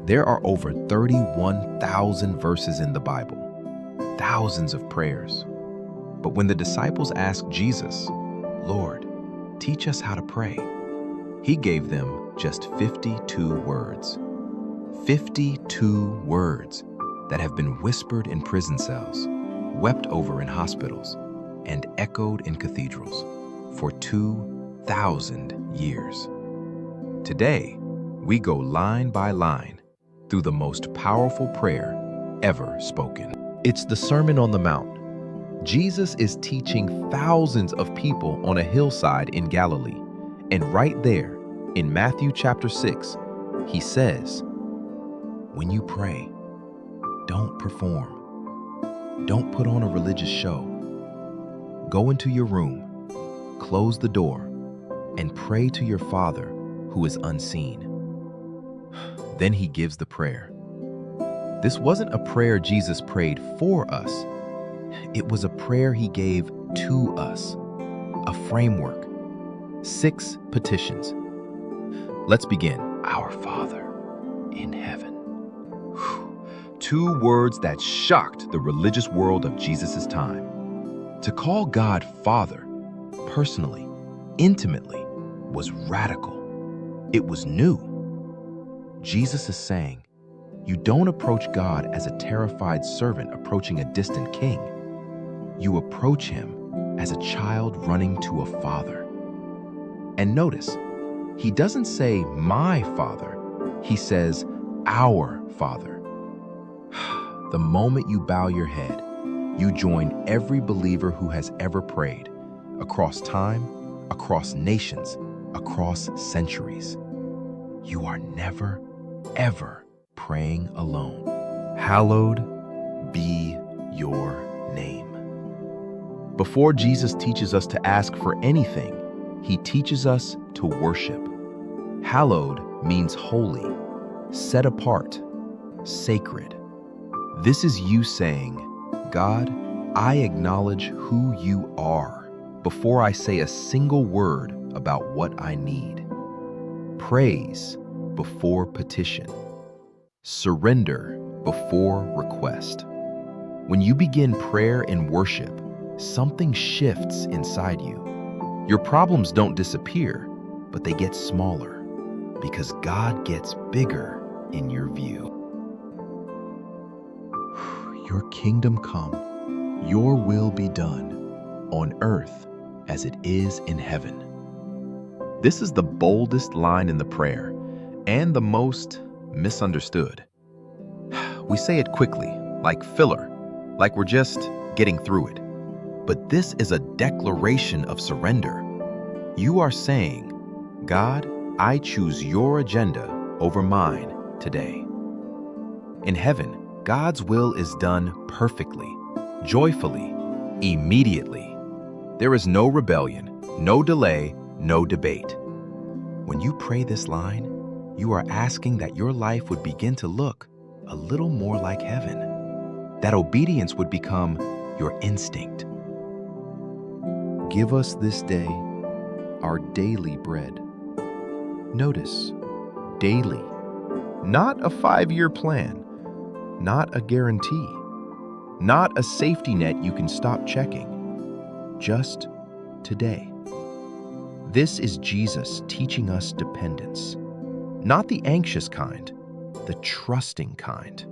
There are over 31,000 verses in the Bible, thousands of prayers. But when the disciples asked Jesus, "Lord, teach us how to pray," he gave them just 52 words. 52 words that have been whispered in prison cells, wept over in hospitals, and echoed in cathedrals for 2,000 years. Today, we go line by line through the most powerful prayer ever spoken. It's the Sermon on the Mount. Jesus is teaching thousands of people on a hillside in Galilee. And right there, in Matthew chapter 6, he says, "When you pray, don't perform. Don't put on a religious show. Go into your room, close the door, and pray to your Father who is unseen." Then he gives the prayer. This wasn't a prayer Jesus prayed for us. It was a prayer he gave to us, a framework, 6 petitions. Let's begin. Our Father in heaven. 2 words that shocked the religious world of Jesus' time. To call God Father, personally, intimately, was radical. It was new. Jesus is saying, you don't approach God as a terrified servant approaching a distant king. You approach him as a child running to a father. And notice, he doesn't say, "My Father." He says, "Our Father." The moment you bow your head, you join every believer who has ever prayed, across time, across nations, across centuries. You are never, ever praying alone. Hallowed be your name. Before Jesus teaches us to ask for anything, he teaches us to worship. Hallowed means holy, set apart, sacred. This is you saying, "God, I acknowledge who you are before I say a single word about what I need." Praise before petition. Surrender before request. When you begin prayer and worship, something shifts inside you. Your problems don't disappear, but they get smaller because God gets bigger in your view. Your kingdom come, your will be done on earth as it is in heaven. This is the boldest line in the prayer and the most misunderstood. We say it quickly, like filler, like we're just getting through it. But this is a declaration of surrender. You are saying, "God, I choose your agenda over mine today." In heaven, God's will is done perfectly, joyfully, immediately. There is no rebellion, no delay, no debate. When you pray this line, you are asking that your life would begin to look a little more like heaven, that obedience would become your instinct. Give us this day our daily bread. Notice, daily, not a 5-year plan, not a guarantee, not a safety net you can stop checking, just today. This is Jesus teaching us dependence, not the anxious kind, the trusting kind.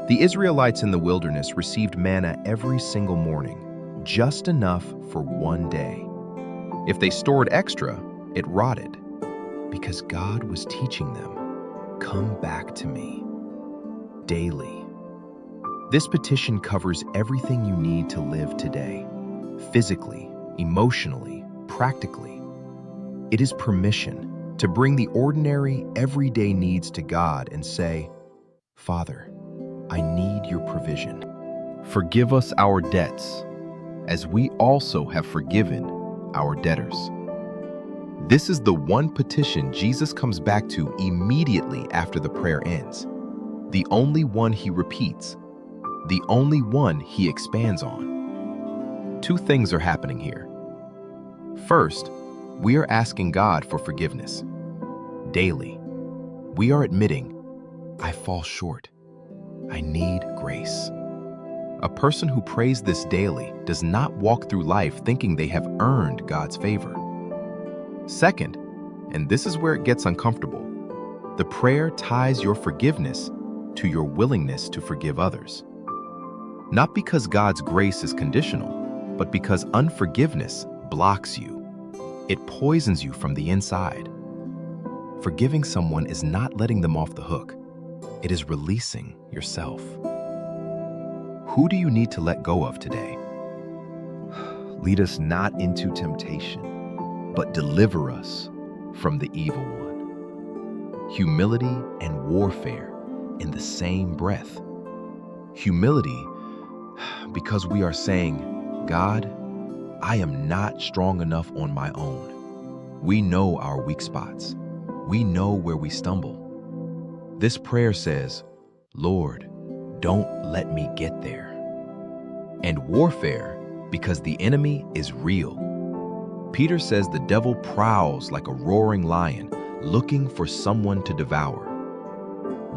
The Israelites in the wilderness received manna every single morning, just enough for one day. If they stored extra, it rotted, because God was teaching them, "Come back to me," daily. This petition covers everything you need to live today, physically, emotionally, practically. It is permission to bring the ordinary, everyday needs to God and say, "Father, I need your provision. Forgive us our debts, as we also have forgiven our debtors." This is the one petition Jesus comes back to immediately after the prayer ends, the only one he repeats, the only one he expands on. 2 things are happening here. First, we are asking God for forgiveness. Daily, we are admitting, I fall short. I need grace. A person who prays this daily does not walk through life thinking they have earned God's favor. Second, and this is where it gets uncomfortable, the prayer ties your forgiveness to your willingness to forgive others. Not because God's grace is conditional, but because unforgiveness blocks you. It poisons you from the inside. Forgiving someone is not letting them off the hook. It is releasing yourself. Who do you need to let go of today? Lead us not into temptation, but deliver us from the evil one. Humility and warfare in the same breath. Humility because we are saying, God, I am not strong enough on my own. We know our weak spots. We know where we stumble. This prayer says, Lord, don't let me get there. And warfare because the enemy is real. Peter says the devil prowls like a roaring lion, looking for someone to devour.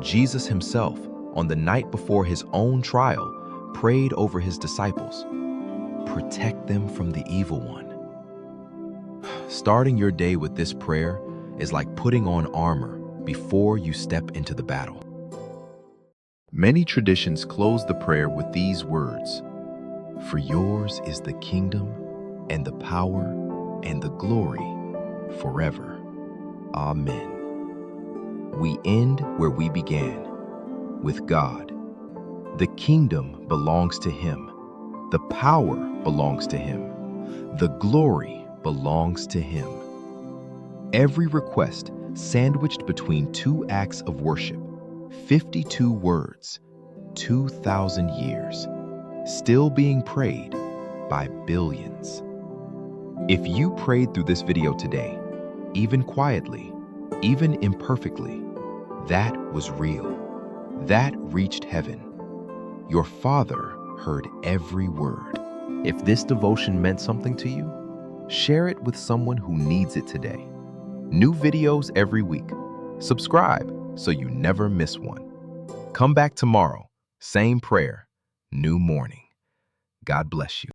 Jesus himself, on the night before his own trial, prayed over his disciples, protect them from the evil one. Starting your day with this prayer is like putting on armor before you step into the battle. Many traditions close the prayer with these words, for yours is the kingdom and the power and the glory forever. Amen. We end where we began, with God. The kingdom belongs to Him. The power belongs to Him. The glory belongs to Him. Every request sandwiched between two acts of worship, 52 words, 2,000 years, still being prayed by billions. If you prayed through this video today, even quietly, even imperfectly, that was real. That reached heaven. Your Father heard every word. If this devotion meant something to you, share it with someone who needs it today. New videos every week. Subscribe so you never miss one. Come back tomorrow, same prayer, new morning. God bless you.